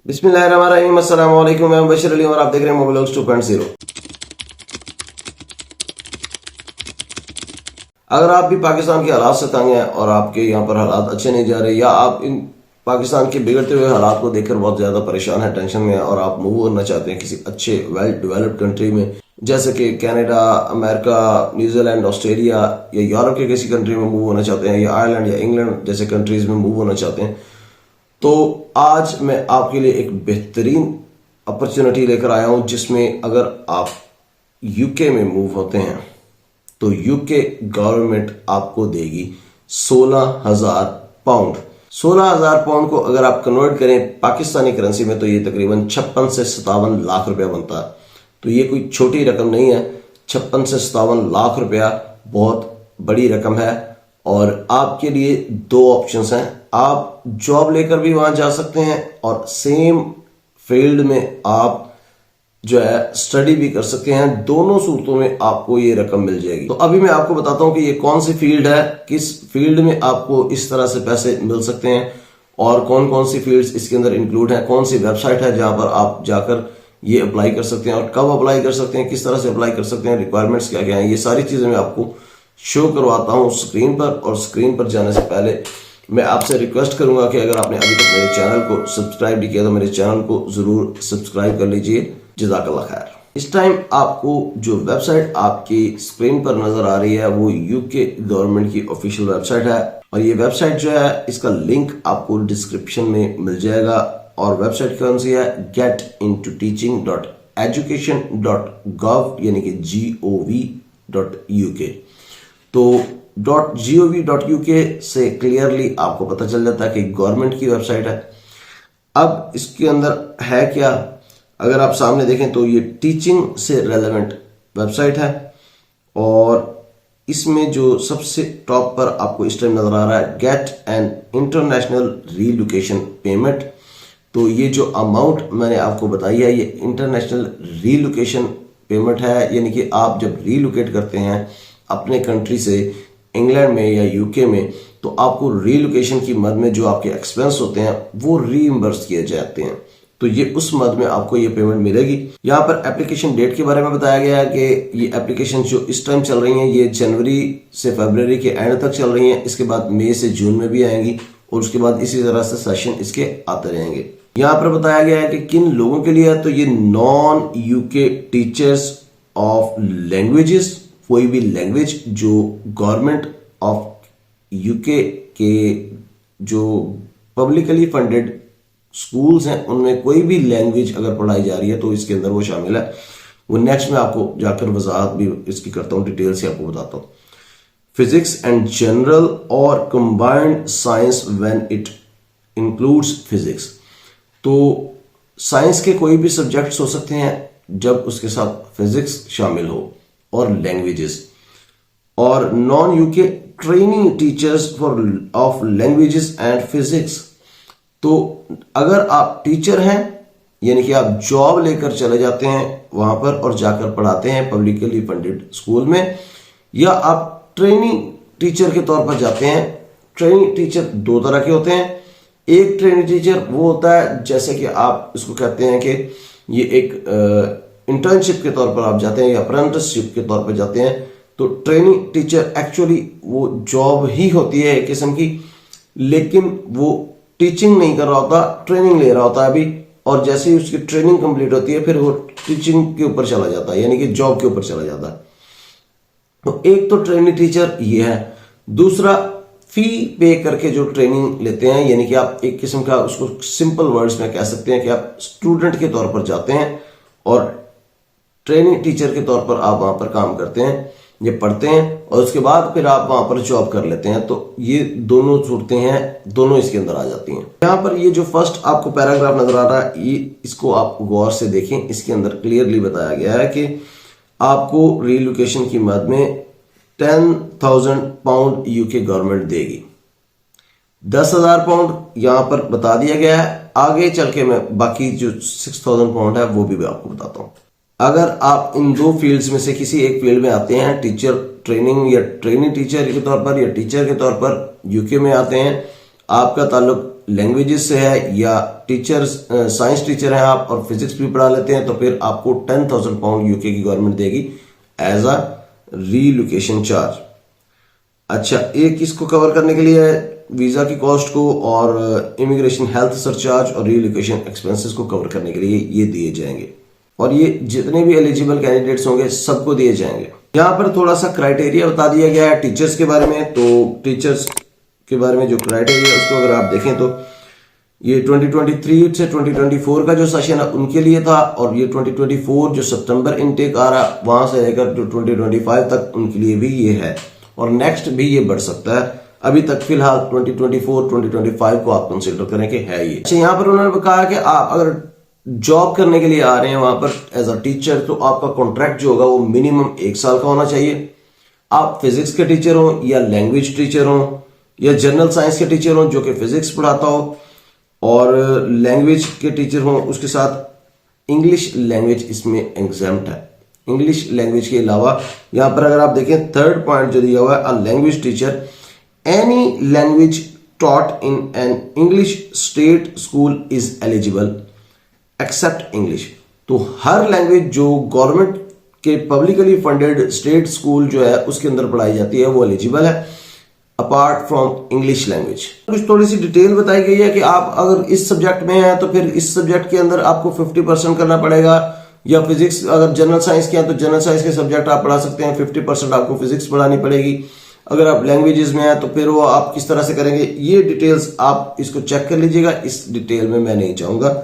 बिस्मिल्लाहिर्रहमानिर्रहीम, अस्सलाम वालेकुम। मैं बशीर अली और आप देख रहे हैं मोबाइल 2.0। अगर आप भी पाकिस्तान के हालात से तंग हैं और आपके यहाँ पर हालात अच्छे नहीं जा रहे, या आप इन पाकिस्तान के बिगड़ते हुए हालात को देखकर बहुत ज्यादा परेशान है, टेंशन में हैं और आप मूव होना चाहते हैं किसी अच्छे वेल डेवलप्ड कंट्री में, जैसे कि कनाडा, अमेरिका, न्यूजीलैंड, ऑस्ट्रेलिया या यूरोप के किसी कंट्री में मूव होना चाहते हैं, या आयरलैंड या इंग्लैंड जैसे कंट्रीज में मूव होना चाहते हैं, तो आज मैं आपके लिए एक बेहतरीन अपॉर्चुनिटी लेकर आया हूं, जिसमें अगर आप यूके में मूव होते हैं तो यूके गवर्नमेंट आपको देगी 16,000 पाउंड। 16,000 पाउंड को अगर आप कन्वर्ट करें पाकिस्तानी करेंसी में तो ये तकरीबन 56 से 57 लाख रुपया बनता है। तो ये कोई छोटी रकम नहीं है। 56 से 57 लाख रुपया बहुत बड़ी रकम है। और आपके लिए दो ऑप्शंस हैं। आप जॉब लेकर भी वहां जा सकते हैं और सेम फील्ड में आप जो है स्टडी भी कर सकते हैं। दोनों सूरतों में आपको ये रकम मिल जाएगी। तो अभी मैं आपको बताता हूं कि ये कौन सी फील्ड है, किस फील्ड में आपको इस तरह से पैसे मिल सकते हैं और कौन कौन सी फील्ड्स इसके अंदर इंक्लूड है, कौन सी वेबसाइट है जहां पर आप जाकर ये अप्लाई कर सकते हैं और कब अप्लाई कर सकते हैं, किस तरह से अप्लाई कर सकते हैं, रिक्वायरमेंट्स क्या क्या है, ये सारी चीजें मैं आपको शो करवाता हूं स्क्रीन पर। और स्क्रीन पर जाने से पहले मैं आपसे रिक्वेस्ट करूंगा कि अगर आपने अभी तक मेरे चैनल को सब्सक्राइब नहीं किया तो मेरे चैनल को जरूर सब्सक्राइब कर लीजिए। जज़ाकल्लाह खैर। इस टाइम आपको जो वेबसाइट आपकी स्क्रीन पर नजर आ रही है वो यूके गवर्नमेंट की ऑफिशियल वेबसाइट है, और ये वेबसाइट जो है इसका लिंक आपको डिस्क्रिप्शन में मिल जाएगा। और वेबसाइट कौन सी है? getintoteaching.education.gov यानी कि gov.uk। तो .gov.uk से क्लियरली आपको पता चल जाता है कि गवर्नमेंट की वेबसाइट है। अब इसके अंदर है क्या, अगर आप सामने देखें तो ये टीचिंग से रेलेवेंट वेबसाइट है, और इसमें जो सबसे टॉप पर आपको इस टाइम नजर आ रहा है get an international relocation payment. तो ये जो अमाउंट मैंने आपको बताई है ये इंटरनेशनल रीलोकेशन पेमेंट है, यानी कि आप जब रीलोकेट करते हैं अपने कंट्री से इंग्लैंड में या यूके में तो आपको रीलोकेशन की मद में जो आपके एक्सपेंस होते हैं वो रीइंबर्स किए जाते हैं। तो ये उस मद में आपको ये पेमेंट मिलेगी। यहाँ पर एप्लीकेशन डेट के बारे में बताया गया है कि ये एप्लीकेशन जो इस टाइम चल रही हैं ये जनवरी से फरवरी के एंड तक चल रही हैं। इसके बाद मई से जून में भी आएंगी और उसके बाद इसी तरह से सेशन इसके आते रहेंगे। यहाँ पर बताया गया है कि किन लोगों के लिए है, तो ये non UK teachers of languages, कोई भी लैंग्वेज जो गवर्नमेंट ऑफ यूके के जो पब्लिकली फंडेड स्कूल्स हैं उनमें कोई भी लैंग्वेज अगर पढ़ाई जा रही है तो इसके अंदर वो शामिल है। वो नेक्स्ट में आपको जाकर वजाहत भी इसकी करता हूं, डिटेल से आपको बताता हूं। फिजिक्स एंड जनरल और combined science when it includes physics. तो साइंस के कोई भी सब्जेक्ट्स हो सकते हैं जब उसके साथ फिजिक्स शामिल हो, और लैंग्वेजेस। और non UK training teachers for of languages and physics. तो अगर आप टीचर हैं यानी कि आप जॉब लेकर चले जाते हैं वहां पर और जाकर पढ़ाते हैं पब्लिकली फंडेड स्कूल में, या आप ट्रेनिंग टीचर के तौर पर जाते हैं। ट्रेनिंग टीचर दो तरह के होते हैं। एक ट्रेनिंग टीचर वो होता है जैसे कि आप इसको कहते हैं कि ये एक इंटर्नशिप के तौर पर आप जाते हैं या अप्रेंटिसशिप के तौर पर जाते हैं। तो ट्रेनिंग टीचर एक्चुअली वो जॉब ही होती है एक किस्म की, लेकिन वो टीचिंग नहीं कर रहा होता, ट्रेनिंग ले रहा होता है अभी, और जैसे ही उसकी ट्रेनिंग कंप्लीट होती है फिर वो टीचिंग के ऊपर चला जाता है, यानी कि जॉब के ऊपर चला जाता है। तो एक तो ट्रेनिंग टीचर ये है। दूसरा फी पे करके जो ट्रेनिंग लेते हैं, यानी कि आप एक किस्म का उसको सिंपल वर्ड्स में कह सकते हैं कि आप स्टूडेंट के तौर पर जाते हैं और ट्रेनिंग टीचर के तौर पर आप वहां पर काम करते हैं, ये पढ़ते हैं और उसके बाद फिर आप वहां पर जॉब कर लेते हैं। तो ये दोनों सूरतें हैं, दोनों इसके अंदर आ जाती हैं। यहाँ पर ये जो फर्स्ट आपको पैराग्राफ नजर आ रहा है ये इसको आप गौर से देखें। इसके अंदर क्लियरली बताया गया है कि आपको रीलोकेशन की मद में 10,000 पाउंड यूके गवर्नमेंट देगी। 10,000 पाउंड यहां पर बता दिया गया है। आगे चल के मैं बाकी जो 6,000 पाउंड है वो भी मैं आपको बताता हूं। अगर आप इन दो फील्ड्स में से किसी एक फील्ड में आते हैं, टीचर ट्रेनिंग या ट्रेनिंग टीचर के तौर पर या टीचर के तौर पर यूके में आते हैं, आपका ताल्लुक लैंग्वेजेस से है या टीचर्स साइंस टीचर हैं आप और फिजिक्स भी पढ़ा लेते हैं तो फिर आपको 10,000 पाउंड यूके की गवर्नमेंट देगी एज अ रीलोकेशन चार्ज। अच्छा, एक इसको कवर करने के लिए वीजा की कॉस्ट को और इमिग्रेशन हेल्थ सरचार्ज और रीलोकेशन एक्सपेंसेस को कवर करने के लिए ये दिए जाएंगे और ये जितने भी एलिजिबल कैंडिडेट्स होंगे सबको दिए जाएंगे। यहाँ पर थोड़ा सा क्राइटेरिया बता दिया गया है टीचर्स के बारे में। तो टीचर्स के बारे में जो क्राइटेरिया है उसको अगर आप देखें तो ये 2023 से 2024 का जो सेशन है उनके लिए था और ये 2024 जो सितंबर इनटेक आ रहा वहां से लेकर जो 2025 तक उनके लिए भी ये है और नेक्स्ट भी ये बढ़ सकता है। अभी तक फिलहाल 2024-2025 को आप कंसिडर करें कि है ये। अच्छा, यहाँ पर उन्होंने कहा कि आप अगर जॉब करने के लिए आ रहे हैं वहां पर एज अ टीचर तो आपका कॉन्ट्रैक्ट जो होगा वो मिनिमम 1 साल का होना चाहिए। आप फिजिक्स के टीचर हो या लैंग्वेज टीचर हो या जनरल साइंस के टीचर हो जो कि फिजिक्स पढ़ाता हो और लैंग्वेज के टीचर हो, उसके साथ इंग्लिश लैंग्वेज इसमें एग्जाम्प्ट है। इंग्लिश लैंग्वेज के अलावा यहां पर अगर आप देखें थर्ड पॉइंट जो दिया हुआ है, a language teacher any language taught in an English state school is eligible except English. तो हर लैंग्वेज जो गवर्नमेंट के पब्लिकली फंडेड स्टेट स्कूल जो है उसके अंदर पढ़ाई जाती है वो एलिजिबल है अपार्ट फ्रॉम इंग्लिश लैंग्वेज। कुछ थोड़ी सी डिटेल बताई गई है कि आप अगर इस सब्जेक्ट में हैं तो फिर इस सब्जेक्ट के अंदर आपको 50% करना पड़ेगा या फिजिक्स अगर जनरल साइंस के हैं तो जनरल साइंस के सब्जेक्ट आप पढ़ा सकते हैं, 50% आपको फिजिक्स पढ़ानी पड़ेगी। अगर आप लैंग्वेजेस में हैं तो फिर वो आप किस तरह से करेंगे ये डिटेल्स आप इसको चेक कर लीजिएगा। इस डिटेल में मैं नहीं चाहूंगा,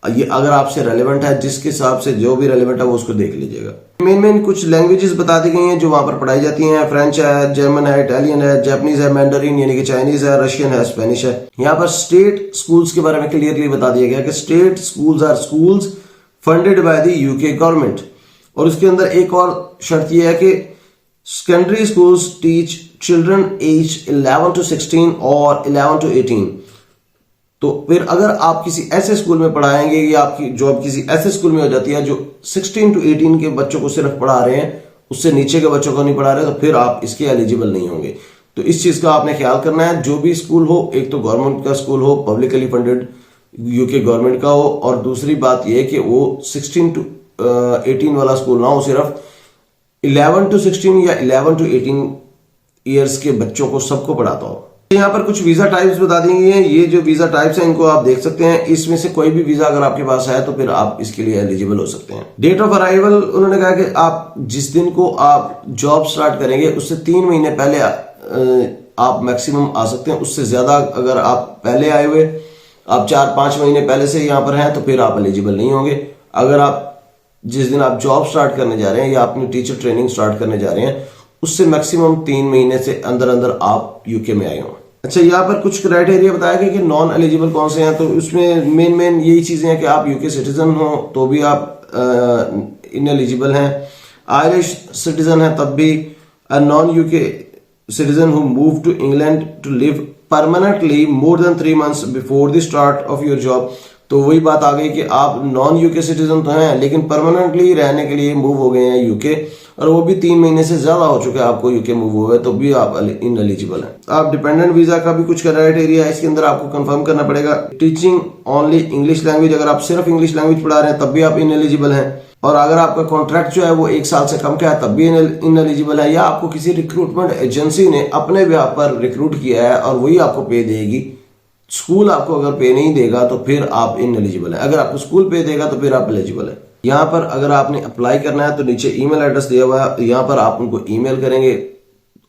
ये अगर आपसे रेलेवेंट है जिसके हिसाब से जो भी रेलेवेंट है वो उसको देख लीजिएगा। मेन कुछ लैंग्वेजेस बता दी गई हैं जो वहां पर पढ़ाई जाती हैं। फ्रेंच है, जर्मन है, इटालियन है, जापानीज है, मैंडरिन यानी कि चाइनीज है, रशियन है, स्पेनिश है। यहाँ पर स्टेट स्कूल्स के बारे में क्लियरली बता दिया गया कि state schools are schools funded by the UK government. और उसके अंदर एक और शर्त यह है कि secondary schools teach children age 11 to 16 और 11 to 18। तो फिर अगर आप किसी ऐसे स्कूल में पढ़ाएंगे या आपकी जॉब किसी ऐसे स्कूल में हो जाती है जो 16 to 18 के बच्चों को सिर्फ पढ़ा रहे हैं, उससे नीचे के बच्चों को नहीं पढ़ा रहे, तो फिर आप इसके एलिजिबल नहीं होंगे। तो इस चीज का आपने ख्याल करना है। जो भी स्कूल हो, एक तो गवर्नमेंट का स्कूल हो, पब्लिकली फंडेड यूके गवर्नमेंट का हो, और दूसरी बात यह कि वो 16 to 18 वाला स्कूल ना हो, सिर्फ 11 to 16 या 11 to 18 ईयर्स के बच्चों को सबको पढ़ाता हो। यहाँ पर कुछ वीजा टाइप्स बता दी गई हैं। ये जो वीजा टाइप्स हैं इनको आप देख सकते हैं। इसमें से कोई भी वीजा अगर आपके पास है तो फिर आप इसके लिए एलिजिबल हो सकते हैं। डेट ऑफ अराइवल उन्होंने कहा कि आप जिस दिन को आप जॉब स्टार्ट करेंगे उससे 3 महीने पहले आप मैक्सिमम आ सकते हैं। उससे ज्यादा अगर आप पहले आए हुए, आप 4-5 महीने पहले से यहाँ पर हैं तो फिर आप एलिजिबल नहीं होंगे। अगर आप जिस दिन आप जॉब स्टार्ट करने जा रहे हैं या अपनी टीचर ट्रेनिंग स्टार्ट करने जा रहे हैं उससे मैक्सिमम 3 महीने से अंदर आप यूके में आए हो। अच्छा, यहाँ पर कुछ क्राइटेरिया बताया गया कि नॉन एलिजिबल कौन से हैं। तो उसमें मेन यही चीजें हैं कि आप यूके सिटीजन हो तो भी आप इनएलिजिबल हैं, आयरिश सिटीजन है तब भी, non UK citizen who move to England to live permanently more than 3 months before the start of your job. तो वही बात आ गई कि आप नॉन यूके सिटीजन तो हैं लेकिन परमानेंटली रहने के लिए मूव हो गए हैं यूके, और वो भी 3 महीने से ज्यादा हो चुके हैं आपको यूके मूव हुए तो भी आप इनएलिजिबल हैं। आप डिपेंडेंट वीजा का भी कुछ क्राइटेरिया है, इसके अंदर आपको कंफर्म करना पड़ेगा। टीचिंग ओनली इंग्लिश लैंग्वेज, अगर आप सिर्फ इंग्लिश लैंग्वेज पढ़ा रहे हैं तब भी आप इनएलिजिबल हैं। और अगर आपका कॉन्ट्रैक्ट जो है वो 1 साल से कम का है तब भी इनएलिजिबल है। या आपको किसी रिक्रूटमेंट एजेंसी ने अपने बेहाव पर रिक्रूट किया है और वही आपको पे देगी, स्कूल आपको अगर पे नहीं देगा तो फिर आप इनएलिजिबल है। अगर आपको स्कूल पे देगा तो फिर आप एलिजिबल है। यहाँ पर अगर आपने अप्लाई करना है तो नीचे ईमेल एड्रेस दिया हुआ है, यहाँ पर आप उनको ईमेल करेंगे,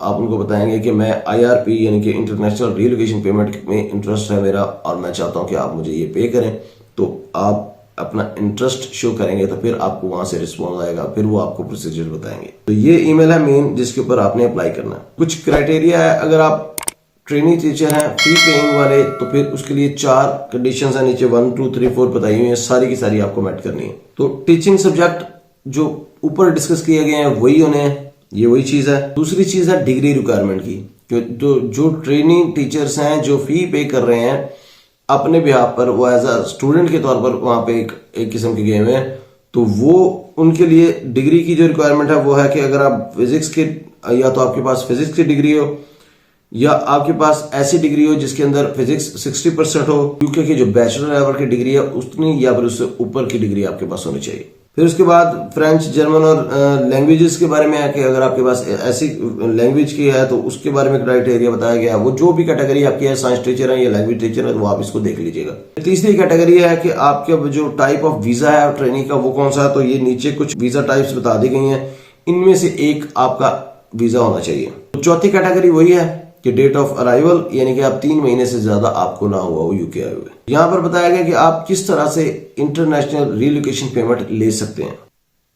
आप उनको बताएंगे कि मैं IRP यानी कि इंटरनेशनल रीलोकेशन पेमेंट में इंटरेस्ट है मेरा और मैं चाहता हूं कि आप मुझे ये पे करें। तो आप अपना इंटरेस्ट शो करेंगे तो फिर आपको वहां से रिस्पॉन्स आएगा, फिर वो आपको प्रोसीजर बताएंगे। तो ये ईमेल है मेन जिसके ऊपर आपने अप्लाई करना है। कुछ क्राइटेरिया है, अगर आप ट्रेनिंग टीचर हैं फी पेइंग वाले तो फिर उसके लिए 4 कंडीशंस हैं, नीचे 1 2 3 4 बताई हुई है, सारी की सारी आपको मेट करनी है। तो टीचिंग सब्जेक्ट जो ऊपर डिस्कस किए गए हैं वही होने हैं, ये वही चीज है। दूसरी चीज है डिग्री रिक्वायरमेंट की। जो ट्रेनिंग टीचर्स हैं जो फी पे कर रहे हैं अपने बिहाफ पर, वो एज अ स्टूडेंट के तौर पर वहां पे एक किस्म के गए हुए हैं, तो वो उनके लिए डिग्री की जो रिक्वायरमेंट है वो है कि अगर आप फिजिक्स के या तो आपके पास फिजिक्स की डिग्री हो या आपके पास ऐसी डिग्री हो जिसके अंदर फिजिक्स 60% हो, यूके की जो बैचलर लेवल की डिग्री है उतनी या फिर उससे ऊपर की डिग्री आपके पास होनी चाहिए। फिर उसके बाद फ्रेंच, जर्मन और लैंग्वेजेस के बारे में है कि अगर आपके पास ऐसी लैंग्वेज की है तो उसके बारे में क्राइटेरिया बताया गया है। वो जो भी कैटेगरी आपकी है, साइंस टीचर है या लैंग्वेज टीचर है, तो आप इसको देख लीजिएगा। तीसरी कैटेगरी है कि आपके जो टाइप ऑफ वीजा है ट्रेनिंग का वो कौन सा है, तो ये नीचे कुछ वीजा टाइप्स बता दी गई हैं, इनमें से एक आपका वीजा होना चाहिए। तो चौथी कैटेगरी वही है कि डेट ऑफ अराइवल, यानी कि आप 3 महीने से ज्यादा आपको ना हुआ हो यूके आए हुए। यहाँ पर बताया गया कि आप किस तरह से इंटरनेशनल रिलोकेशन पेमेंट ले सकते हैं।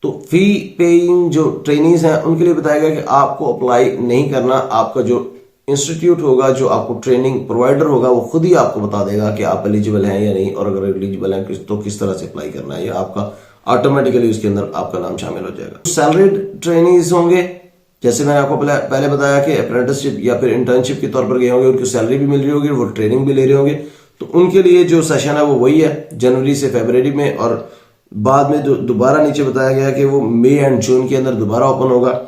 तो फी पेइंग जो ट्रेनीज हैं उनके लिए बताया गया कि आपको अप्लाई नहीं करना, आपका जो इंस्टीट्यूट होगा, जो आपको ट्रेनिंग प्रोवाइडर होगा, वो खुद ही आपको बता देगा कि आप एलिजिबल हैं या नहीं, और अगर एलिजिबल हैं तो किस तरह से अप्लाई करना है, या आपका ऑटोमेटिकली उसके अंदर आपका नाम शामिल हो जाएगा। सैलरीड ट्रेनीज होंगे, जैसे मैंने आपको पहले बताया कि अप्रेंटिसशिप या फिर इंटर्नशिप के तौर पर गए होंगे, उनको सैलरी भी मिल रही होगी, वो ट्रेनिंग भी ले रहे होंगे, तो उनके लिए जो सेशन है वो वही है, जनवरी से फरवरी में, और बाद में जो दोबारा नीचे बताया गया कि वो मई एंड जून के अंदर दोबारा ओपन होगा।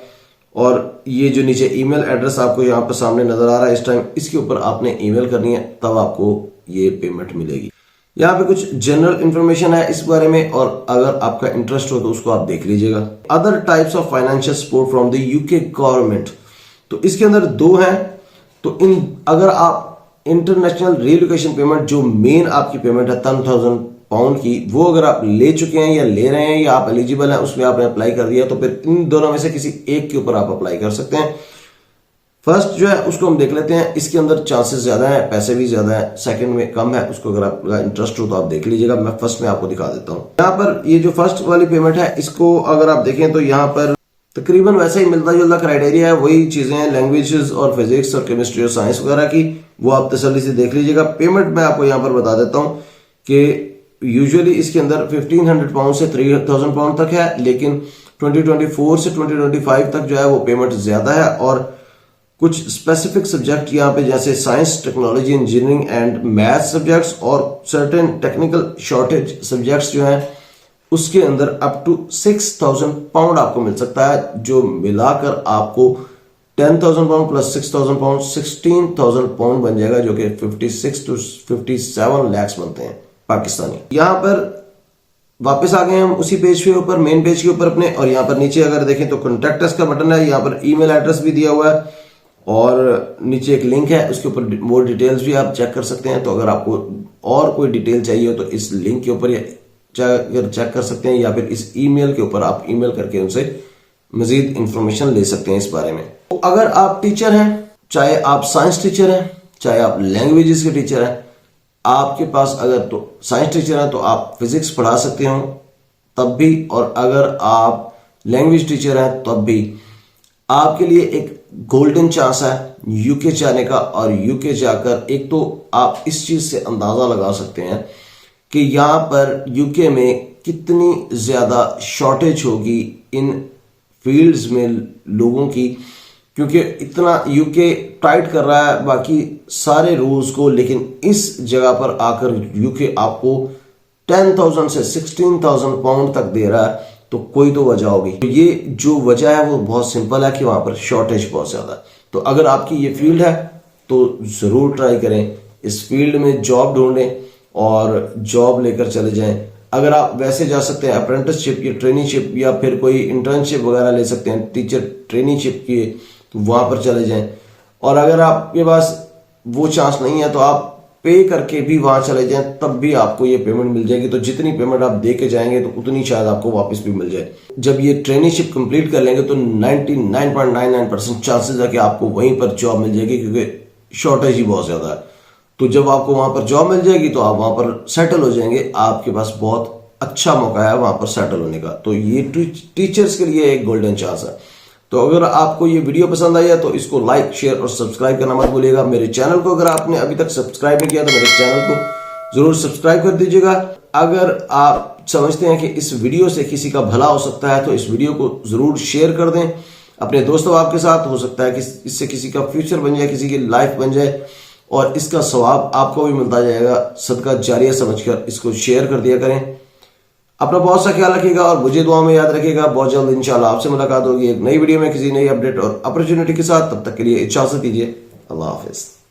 और ये जो नीचे ईमेल एड्रेस आपको यहाँ पर सामने नजर आ रहा है इस टाइम, इसके ऊपर आपने ईमेल करनी है, तब आपको ये पेमेंट मिलेगी। यहाँ पे कुछ जनरल इंफॉर्मेशन है इस बारे में, और अगर आपका इंटरेस्ट हो तो उसको आप देख लीजिएगा। Other types of financial support from the UK government, तो इसके अंदर 2 हैं। तो अगर आप इंटरनेशनल रिलोकेशन पेमेंट, जो मेन आपकी पेमेंट है 10,000 पाउंड की, वो अगर आप ले चुके हैं या ले रहे हैं या आप एलिजिबल हैं, उसमें आपने अप्लाई कर दिया, तो फिर इन दोनों में से किसी एक के ऊपर आप अप्लाई कर सकते हैं। फर्स्ट जो है उसको हम देख लेते हैं, इसके अंदर चांसेस ज्यादा है, पैसे भी ज्यादा है। सेकंड में कम है, उसको अगर आपका इंटरेस्ट हो तो आप देख लीजिएगा। मैं फर्स्ट में आपको दिखा देता हूँ। यहाँ पर ये जो फर्स्ट वाली पेमेंट है, इसको अगर आप देखें तो यहाँ पर तकरीबन वैसा ही मिलता जुलता क्राइटेरिया है, वही चीजें हैं, लैंग्वेजेस और फिजिक्स और केमिस्ट्री और साइंस वगैरह की, वो आप तसल्ली से देख लीजिएगा। पेमेंट मैं आपको यहाँ पर बता देता हूँ कि यूजुअली इसके अंदर 1500 पाउंड से 3000 पाउंड तक है, लेकिन 2024 से 2025 तक जो है वो पेमेंट ज्यादा है। और कुछ स्पेसिफिक सब्जेक्ट यहाँ पे जैसे science, technology, engineering and math subjects और सर्टेन टेक्निकल शॉर्टेज सब्जेक्ट्स जो हैं उसके अंदर अप टू 6000 पाउंड आपको मिल सकता है, जो मिलाकर आपको 10,000 पाउंड प्लस 6,000 पाउंड 16,000 पाउंड बन जाएगा, जो कि 56 to 57 लाख बनते हैं पाकिस्तानी। यहाँ पर वापस आ गए हम उसी पेज के ऊपर, मेन पेज के ऊपर अपने, और यहाँ पर नीचे अगर देखें तो कॉन्टैक्ट अस का बटन है, यहाँ पर ईमेल एड्रेस भी दिया हुआ है और नीचे एक लिंक है, उसके ऊपर मोर डिटेल्स भी आप चेक कर सकते हैं। तो अगर आपको और कोई डिटेल चाहिए हो तो इस लिंक के ऊपर चेक कर सकते हैं, या फिर इस ईमेल के ऊपर आप ईमेल करके उनसे मजीद इंफॉर्मेशन ले सकते हैं इस बारे में। तो अगर आप टीचर हैं, चाहे आप साइंस टीचर हैं, चाहे आप लैंग्वेजेस के टीचर हैं, आपके पास अगर तो साइंस टीचर है तो आप फिजिक्स पढ़ा सकते हो तब भी, और अगर आप लैंग्वेज टीचर हैं तब भी आपके लिए एक गोल्डन चांस है यूके जाने का। और यूके जाकर एक तो आप इस चीज से अंदाजा लगा सकते हैं कि यहां पर यूके में कितनी ज्यादा शॉर्टेज होगी इन फील्ड्स में लोगों की, क्योंकि इतना यूके टाइट कर रहा है बाकी सारे रूल्स को, लेकिन इस जगह पर आकर यूके आपको 10,000 से 16,000 पाउंड तक दे रहा है, तो कोई तो वजह होगी। तो ये जो वजह है वो बहुत सिंपल है कि वहां पर शॉर्टेज बहुत ज्यादा है। तो अगर आपकी ये फील्ड है तो जरूर ट्राई करें, इस फील्ड में जॉब ढूंढें और जॉब लेकर चले जाएं। अगर आप वैसे जा सकते हैं अप्रेंटिसशिप या ट्रेनिंगशिप या फिर कोई इंटर्नशिप वगैरह ले सकते हैं टीचर ट्रेनिंगशिप की, तो वहां पर चले जाएं। और अगर आपके पास वो चांस नहीं है तो आप पे करके भी वहां चले जाएं, तब भी आपको ये पेमेंट मिल जाएगी। तो जितनी पेमेंट आप दे के जाएंगे तो उतनी शायद आपको वापस भी मिल जाए। जब ये ट्रेनिंगशिप कंप्लीट कर लेंगे तो 99.99% चांसेस है कि आपको वहीं पर जॉब मिल जाएगी, क्योंकि शॉर्टेज ही बहुत ज्यादा है। तो जब आपको वहां पर जॉब मिल जाएगी तो आप वहां पर सेटल हो जाएंगे, आपके पास बहुत अच्छा मौका है वहां पर सेटल होने का। तो ये टीचर्स के लिए एक गोल्डन चांस है। तो अगर आपको ये वीडियो पसंद आई है तो इसको लाइक, शेयर और सब्सक्राइब करना मत भूलिएगा। मेरे चैनल को अगर आपने अभी तक सब्सक्राइब नहीं किया तो मेरे चैनल को जरूर सब्सक्राइब कर दीजिएगा। अगर आप समझते हैं कि इस वीडियो से किसी का भला हो सकता है तो इस वीडियो को जरूर शेयर कर दें अपने दोस्तों आपके साथ। हो सकता है कि इससे किसी का फ्यूचर बन जाए, किसी की लाइफ बन जाए, और इसका सवाब आपको भी मिलता जाएगा। सदका जारिया समझकर इसको शेयर कर दिया करें। अपना बहुत सा ख्याल रखिएगा और मुझे दुआ में याद रखिएगा। बहुत जल्द इंशाल्लाह आपसे मुलाकात होगी एक नई वीडियो में किसी नई अपडेट और अपॉर्चुनिटी के साथ। तब तक के लिए इजाजत दीजिए। अल्लाह हाफिज।